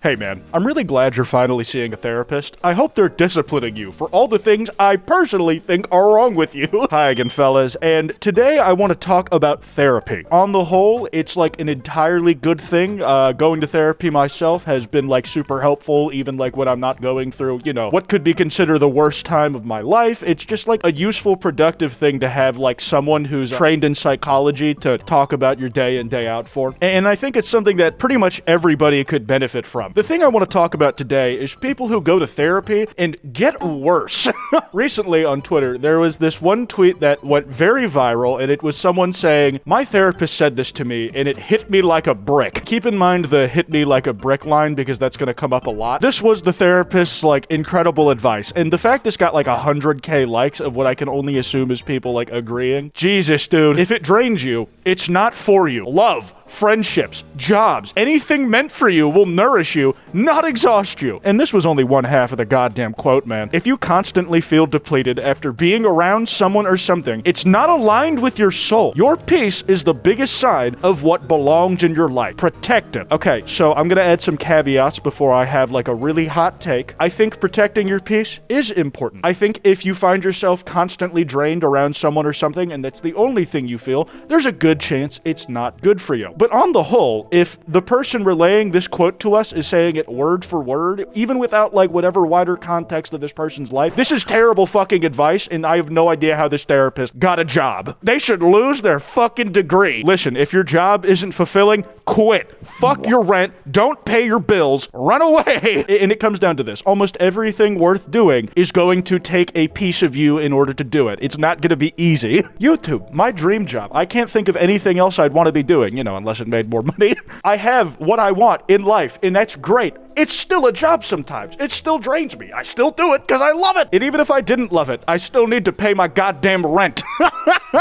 Hey man, I'm really glad you're finally seeing a therapist. I hope they're disciplining you for all the things I personally think are wrong with you. Hi again, fellas, and today I want to talk about therapy. On the whole, it's like an entirely good thing. Going to therapy myself has been like super helpful, even like when I'm not going through, what could be considered the worst time of my life. It's just like a useful, productive thing to have like someone who's trained in psychology to talk about your day in, day out for. And I think it's something that pretty much everybody could benefit from. The thing I want to talk about today is people who go to therapy and get worse. Recently on Twitter, there was this one tweet that went very viral, and it was someone saying, "My therapist said this to me, and it hit me like a brick." Keep in mind the hit me like a brick line, because that's going to come up a lot. This was the therapist's, incredible advice, and the fact this got 100k likes of what I can only assume is people, agreeing. Jesus, dude, if it drains you, it's not for you. Love, friendships, jobs, anything meant for you will nourish you, not exhaust you. And this was only one half of the goddamn quote, man. If you constantly feel depleted after being around someone or something, it's not aligned with your soul. Your peace is the biggest sign of what belongs in your life. Protect it. Okay, so I'm gonna add some caveats before I have a really hot take. I think protecting your peace is important. I think if you find yourself constantly drained around someone or something and that's the only thing you feel, there's a good chance it's not good for you. But on the whole, if the person relaying this quote to us is saying it word for word, even without whatever wider context of this person's life, this is terrible fucking advice, and I have no idea how this therapist got a job. They should lose their fucking degree. Listen, if your job isn't fulfilling, quit. Fuck your rent, don't pay your bills, run away. And it comes down to this. Almost everything worth doing is going to take a piece of you in order to do it. It's not gonna be easy. YouTube, my dream job. I can't think of anything else I'd want to be doing, unless it made more money. I have what I want in life, and that's great. It's still a job sometimes. It still drains me. I still do it because I love it. And even if I didn't love it, I still need to pay my goddamn rent.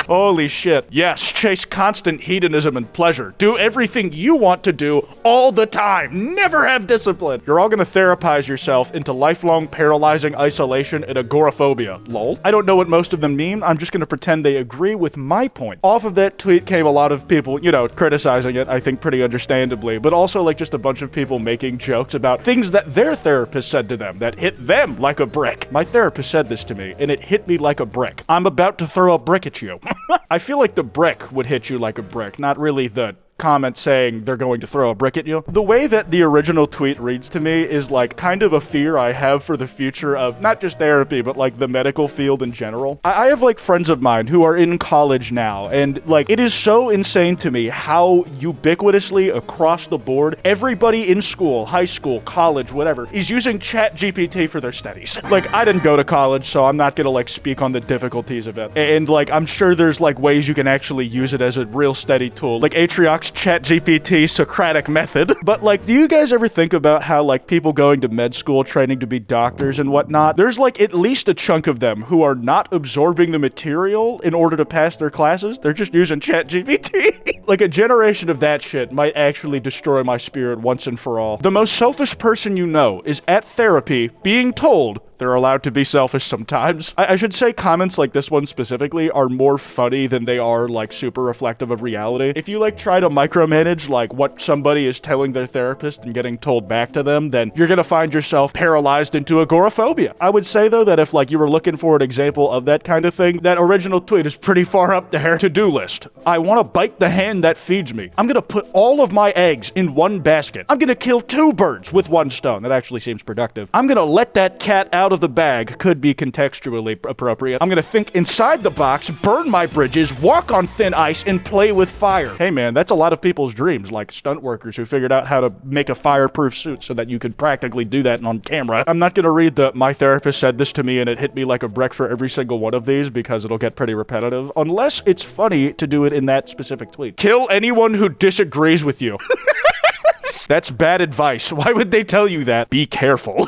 Holy shit. Yes, chase constant hedonism and pleasure. Do everything you want to do all the time. Never have discipline. You're all gonna therapize yourself into lifelong paralyzing isolation and agoraphobia. Lol. I don't know what most of them mean. I'm just gonna pretend they agree with my point. Off of that tweet came a lot of people, criticizing it, I think pretty understandably, but also just a bunch of people making jokes about things that their therapist said to them that hit them like a brick. My therapist said this to me, and it hit me like a brick. I'm about to throw a brick at you. I feel like the brick would hit you like a brick, not really the comment saying they're going to throw a brick at you. The way that the original tweet reads to me is kind of a fear I have for the future of not just therapy, but the medical field in general. I have friends of mine who are in college now, and it is so insane to me how ubiquitously across the board, everybody in school, high school, college, whatever, is using ChatGPT for their studies. I didn't go to college, so I'm not gonna speak on the difficulties of it. And I'm sure there's ways you can actually use it as a real steady tool. Atriox ChatGPT Socratic method. But do you guys ever think about how people going to med school training to be doctors and whatnot, there's at least a chunk of them who are not absorbing the material in order to pass their classes? They're just using ChatGPT. A generation of that shit might actually destroy my spirit once and for all. The most selfish person you know is at therapy being told they're allowed to be selfish sometimes. I should say comments like this one specifically are more funny than they are super reflective of reality. If you try to micromanage what somebody is telling their therapist and getting told back to them, then you're gonna find yourself paralyzed into agoraphobia. I would say though that if you were looking for an example of that kind of thing, that original tweet is pretty far up there. To-do list. I want to bite the hand that feeds me. I'm gonna put all of my eggs in one basket. I'm gonna kill 2 birds with 1 stone. That actually seems productive. I'm gonna let that cat out of the bag. Could be contextually appropriate. I'm gonna think inside the box, burn my bridges, walk on thin ice, and play with fire. Hey man, that's a lot of people's dreams, stunt workers who figured out how to make a fireproof suit so that you could practically do that on camera. I'm not gonna read the "my therapist said this to me and it hit me like a brick" for every single one of these, because it'll get pretty repetitive, unless it's funny to do it in that specific tweet. Kill anyone who disagrees with you. That's bad advice. Why would they tell you that? Be careful.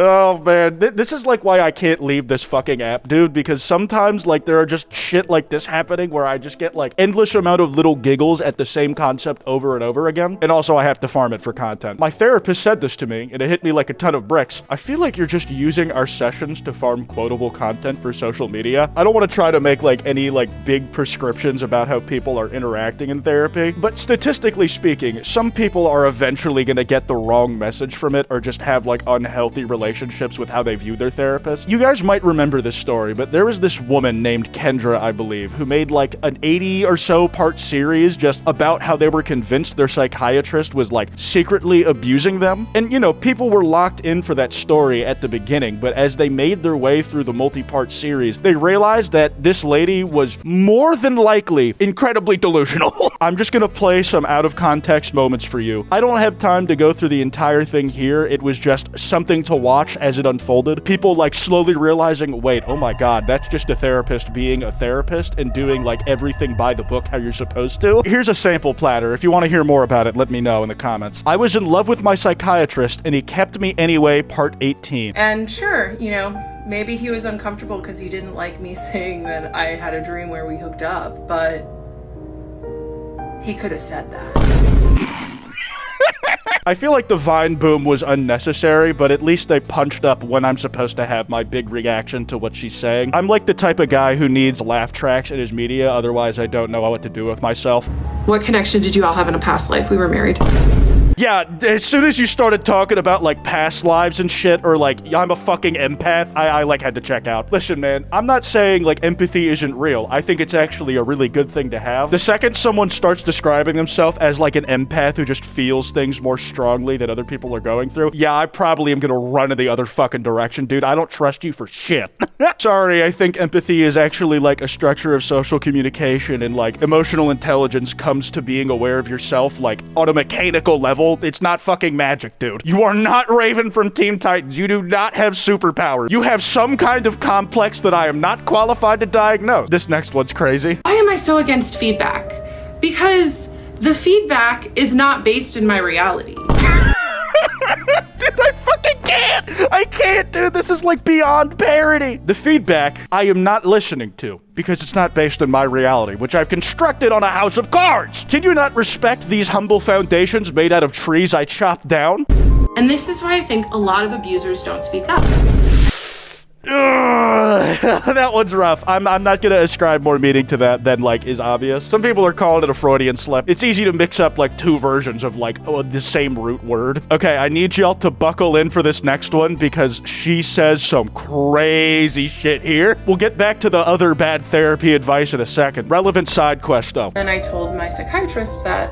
Oh, man. This is, like, why I can't leave this fucking app, dude, because sometimes, like, there are just shit like this happening where I just get, like, endless amount of little giggles at the same concept over and over again. And also, I have to farm it for content. My therapist said this to me, and it hit me like a ton of bricks. I feel like you're just using our sessions to farm quotable content for social media. I don't want to try to make, like, any, like, big prescriptions about how people are interacting in therapy, but statistically speaking, some people are eventually gonna get the wrong message from it or just have, like, unhealthy relationships with how they view their therapist. You guys might remember this story, but there was this woman named Kendra, I believe, who made, like, an 80 or so part series just about how they were convinced their psychiatrist was, like, secretly abusing them. And, you know, people were locked in for that story at the beginning, but as they made their way through the multi-part series, they realized that this lady was more than likely incredibly delusional. I'm just gonna play some out-of-context moments for you. I don't have time to go through the entire thing here. It was just something to watch as it unfolded. People, like, slowly realizing, wait, oh my god, that's just a therapist being a therapist and doing, like, everything by the book how you're supposed to. Here's a sample platter. If you want to hear more about it, let me know in the comments. I was in love with my psychiatrist, and he kept me anyway, part 18. And sure, you know, maybe he was uncomfortable because he didn't like me saying that I had a dream where we hooked up, but he could have said that. I feel like the Vine boom was unnecessary, but at least they punched up when I'm supposed to have my big reaction to what she's saying. I'm like the type of guy who needs laugh tracks in his media, otherwise I don't know what to do with myself. What connection did you all have in a past life? We were married. Yeah, as soon as you started talking about, like, past lives and shit, or, like, I'm a fucking empath, I like, had to check out. Listen, man, I'm not saying, like, empathy isn't real. I think it's actually a really good thing to have. The second someone starts describing themselves as, like, an empath who just feels things more strongly than other people are going through, yeah, I probably am gonna run in the other fucking direction, dude. I don't trust you for shit. Sorry, I think empathy is actually, like, a structure of social communication, and, like, emotional intelligence comes to being aware of yourself, like, on a mechanical level. It's not fucking magic, dude. You are not Raven from Teen Titans. You do not have superpowers. You have some kind of complex that I am not qualified to diagnose. This next one's crazy. Why am I so against feedback? Because the feedback is not based in my reality. Dude, I fucking can't! I can't, dude. This is, like, beyond parody. The feedback I am not listening to because it's not based in my reality, which I've constructed on a house of cards. Can you not respect these humble foundations made out of trees I chopped down? And this is why I think a lot of abusers don't speak up. That one's rough. I'm not gonna ascribe more meaning to that than, like, is obvious. Some people are calling it a Freudian slip. It's easy to mix up, like, two versions of, like, the same root word. Okay, I need y'all to buckle in for this next one because she says some crazy shit here. We'll get back to the other bad therapy advice in a second. Relevant side quest, though. And I told my psychiatrist that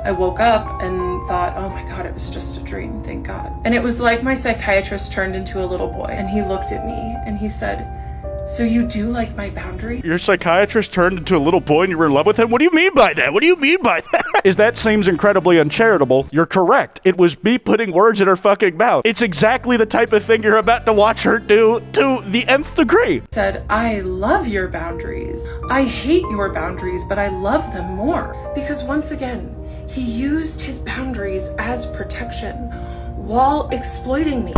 I woke up and thought, oh my god, it was just a dream, thank God. And it was like my psychiatrist turned into a little boy, and he looked at me and he said, so you do like my boundary? Your psychiatrist turned into a little boy and you were in love with him? What do you mean by that? What do you mean by that? That seems incredibly uncharitable. You're correct. It was me putting words in her fucking mouth. It's exactly the type of thing you're about to watch her do to the nth degree. Said, I love your boundaries. I hate your boundaries, but I love them more. Because once again, he used his boundaries as protection while exploiting me.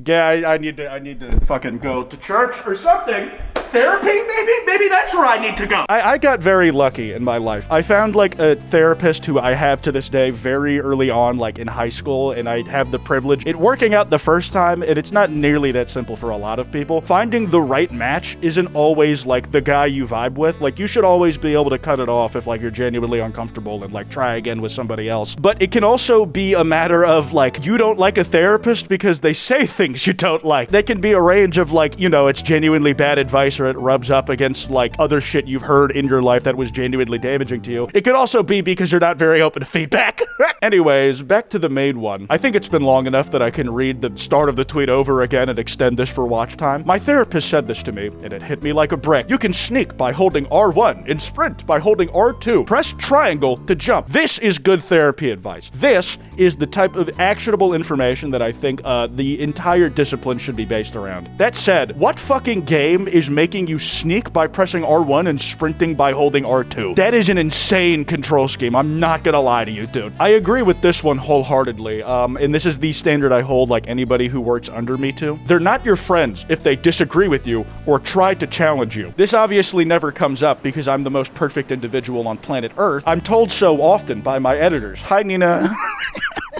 Yeah, I need to fucking go to church or something. Therapy, maybe that's where I need to go. I got very lucky in my life. I found, like, a therapist who I have to this day very early on, like, in high school, and I have the privilege it working out the first time, and it's not nearly that simple for a lot of people. Finding the right match isn't always, like, the guy you vibe with. Like, you should always be able to cut it off if, like, you're genuinely uncomfortable and, like, try again with somebody else. But it can also be a matter of, like, you don't like a therapist because they say things you don't like. They can be a range of, like, you know, it's genuinely bad advice or it rubs up against, like, other shit you've heard in your life that was genuinely damaging to you. It could also be because you're not very open to feedback. Anyways, back to the main one. I think it's been long enough that I can read the start of the tweet over again and extend this for watch time. My therapist said this to me, and it hit me like a brick. You can sneak by holding R1 and sprint by holding R2. Press triangle to jump. This is good therapy advice. This is the type of actionable information that I think the entire discipline should be based around. That said, what fucking game is making making you sneak by pressing R1 and sprinting by holding R2. That is an insane control scheme. I'm not gonna lie to you, dude. I agree with this one wholeheartedly, and this is the standard I hold like anybody who works under me to. They're not your friends if they disagree with you or try to challenge you. This obviously never comes up because I'm the most perfect individual on planet Earth. I'm told so often by my editors. Hi, Nina.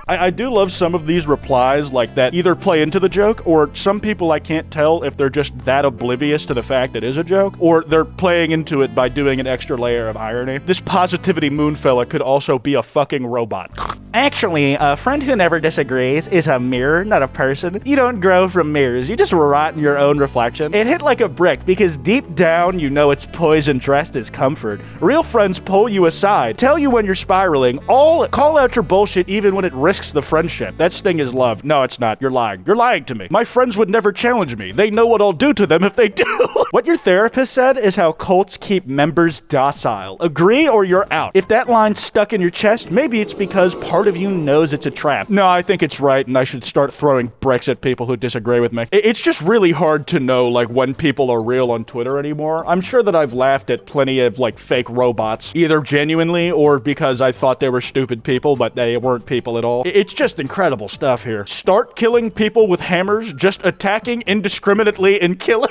I do love some of these replies like that either play into the joke, or some people I can't tell if they're just that oblivious to the fact it is a joke, or they're playing into it by doing an extra layer of irony. This positivity moon fella could also be a fucking robot. Actually, a friend who never disagrees is a mirror, not a person. You don't grow from mirrors, you just rot in your own reflection. It hit like a brick because deep down you know it's poison dressed as comfort. Real friends pull you aside, tell you when you're spiraling, call out your bullshit even when it risks the friendship. That sting is love. No, it's not. You're lying. You're lying to me. My friends would never challenge me. They know what I'll do to them if they do. What your therapist said is how cults keep members docile. Agree or you're out. If that line's stuck in your chest, maybe it's because part of you knows it's a trap. No, I think it's right, and I should start throwing bricks at people who disagree with me. It's just really hard to know, like, when people are real on Twitter anymore. I'm sure that I've laughed at plenty of, like, fake robots, either genuinely or because I thought they were stupid people, but they weren't people at all. It's just incredible stuff here. Start killing people with hammers, just attacking indiscriminately and killing.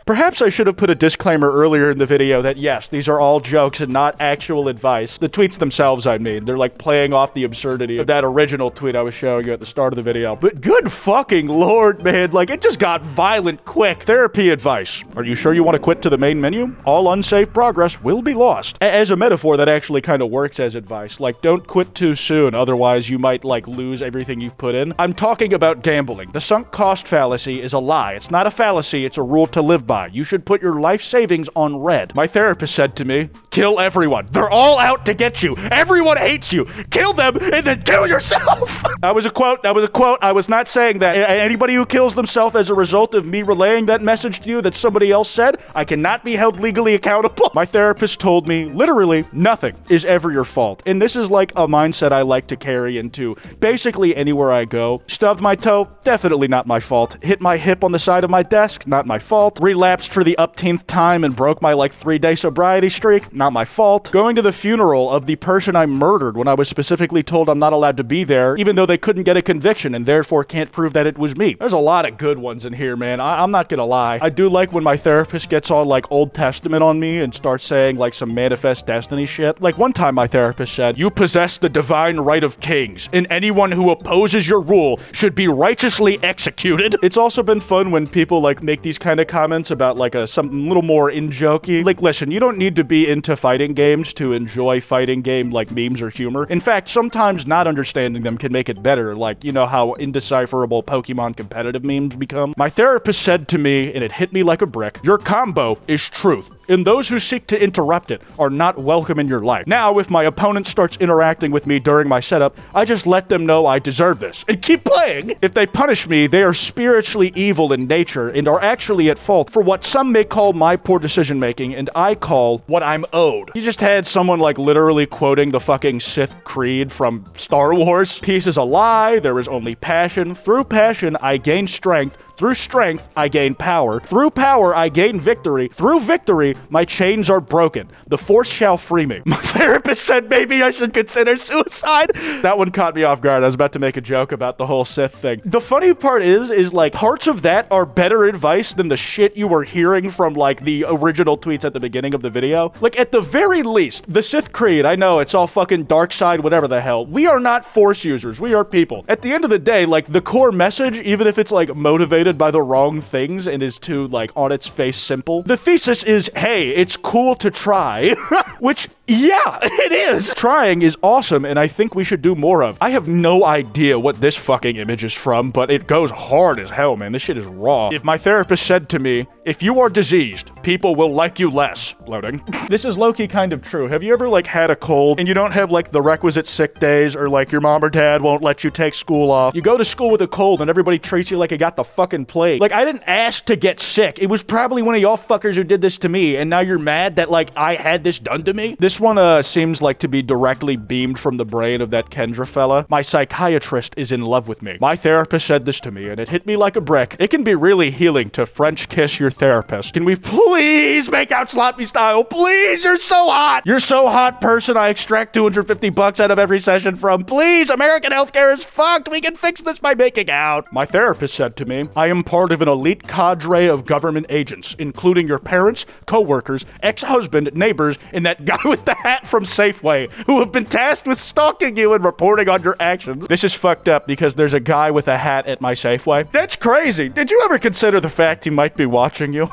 Perhaps I should have put a disclaimer earlier in the video that yes, these are all jokes and not actual advice. The tweets themselves, I mean, they're like playing off the absurdity of that original tweet I was showing you at the start of the video. But good fucking lord, man, like it just got violent quick. Therapy advice. Are you sure you want to quit to the main menu? All unsafe progress will be lost. As a metaphor, that actually kind of works as advice. Like, don't quit too soon, otherwise you might like lose everything you've put in. I'm talking about gambling. The sunk cost fallacy is a lie. It's not a fallacy, it's a rule to live by. You should put your life savings on red. My therapist said to me, kill everyone. They're all out to get you. Everyone hates you. Kill them and then kill yourself. That was a quote. That was a quote. I was not saying that. Anybody who kills themselves as a result of me relaying that message to you that somebody else said, I cannot be held legally accountable. My therapist told me, literally, nothing is ever your fault. And this is like a mindset I like to carry into basically anywhere I go. Stubbed my toe, definitely not my fault. Hit my hip on the side of my desk, not my fault. Relapsed for the upteenth time and broke my like 3-day sobriety streak, not my fault. Going to the funeral of the person I murdered when I was specifically told I'm not allowed to be there, even though they couldn't get a conviction and therefore can't prove that it was me. There's a lot of good ones in here, man. I'm not gonna lie. I do like when my therapist gets all like Old Testament on me and starts saying like some manifest destiny shit. Like one time my therapist said, you possess the divine right of kings, and anyone who opposes your rule should be righteously executed. It's also been fun when people like make these kind of comments about like something a little more in-jokey. Like, listen, you don't need to be into fighting games to enjoy fighting game like memes or humor. In fact, sometimes not understanding them can make it better, like, you know how indecipherable Pokemon competitive memes become. My therapist said to me, and it hit me like a brick, your combo is truth, and those who seek to interrupt it are not welcome in your life. Now, if my opponent starts interacting with me during my setup, I just let them know I deserve this, and keep playing. If they punish me, they are spiritually evil in nature, and are actually at fault for what some may call my poor decision-making, and I call what I'm owed. You just had someone like literally quoting the fucking Sith Creed from Star Wars. Peace is a lie, there is only passion. Through passion, I gain strength. Through strength, I gain power. Through power, I gain victory. Through victory, my chains are broken. The force shall free me. My therapist said maybe I should consider suicide. That one caught me off guard. I was about to make a joke about the whole Sith thing. The funny part is like parts of that are better advice than the shit you were hearing from like the original tweets at the beginning of the video. Like at the very least, the Sith Creed, I know it's all fucking dark side, whatever the hell. We are not force users. We are people. At the end of the day, like the core message, even if it's like motivated by the wrong things and is too like on its face simple, the thesis is, hey, it's cool to try. Which, yeah, it is. Trying is awesome and I think we should do more of. I have no idea what this fucking image is from, but it goes hard as hell, man. This shit is raw. If my therapist said to me, if you are diseased, people will like you less. Loading. This is low-key kind of true. Have you ever like had a cold and you don't have like the requisite sick days, or like your mom or dad won't let you take school off? You go to school with a cold and everybody treats you like you got the fucking plague. Like, I didn't ask to get sick. It was probably one of y'all fuckers who did this to me, and now you're mad that like I had this done to me? This This one seems like to be directly beamed from the brain of that Kendra fella. My psychiatrist is in love with me. My therapist said this to me, and it hit me like a brick. It can be really healing to French kiss your therapist. Can we please make out sloppy style? Please, you're so hot. You're so hot, person I extract $250 out of every session from. Please, American healthcare is fucked. We can fix this by making out. My therapist said to me, I am part of an elite cadre of government agents, including your parents, co-workers, ex-husband, neighbors, and that guy with the hat from Safeway, who have been tasked with stalking you and reporting on your actions. This is fucked up because there's a guy with a hat at my Safeway. That's crazy. Did you ever consider the fact he might be watching you?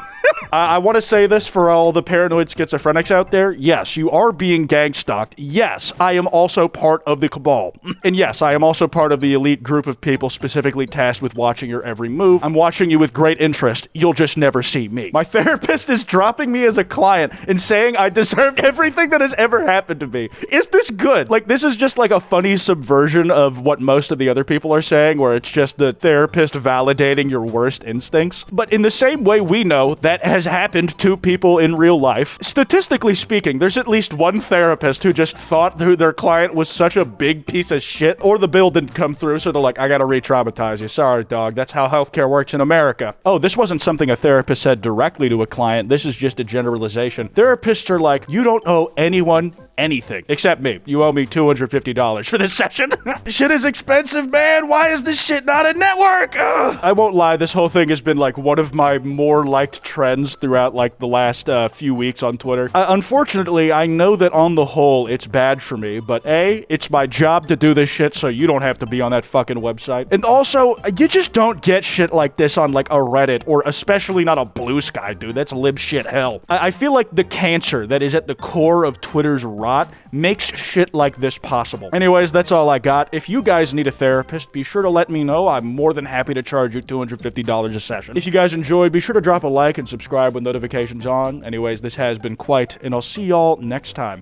I want to say this for all the paranoid schizophrenics out there. Yes, you are being gang stalked. Yes, I am also part of the cabal. And yes, I am also part of the elite group of people specifically tasked with watching your every move. I'm watching you with great interest. You'll just never see me. My therapist is dropping me as a client and saying I deserve everything that has ever happened to me. Is this good? Like, this is just like a funny subversion of what most of the other people are saying, where it's just the therapist validating your worst instincts. But in the same way we know that has happened to people in real life. Statistically speaking, there's at least one therapist who just thought who their client was such a big piece of shit, or the bill didn't come through, so they're like, I gotta re-traumatize you. Sorry, dog. That's how healthcare works in America. Oh, this wasn't something a therapist said directly to a client. This is just a generalization. Therapists are like, you don't owe anyone anything except me. You owe me $250 for this session. Shit is expensive, man. Why is this shit not a network? Ugh. I won't lie, this whole thing has been like one of my more liked trends throughout like the last few weeks on Twitter. Unfortunately, I know that on the whole it's bad for me, but A, it's my job to do this shit so you don't have to be on that fucking website. And also, you just don't get shit like this on like a Reddit, or especially not a Blue Sky, dude. That's lib shit hell. I feel like the cancer that is at the core of Twitter's rot makes shit like this possible. Anyways, that's all I got. If you guys need a therapist, be sure to let me know. I'm more than happy to charge you $250 a session. If you guys enjoyed, be sure to drop a like and subscribe with notifications on. Anyways, this has been Kwite, and I'll see y'all next time.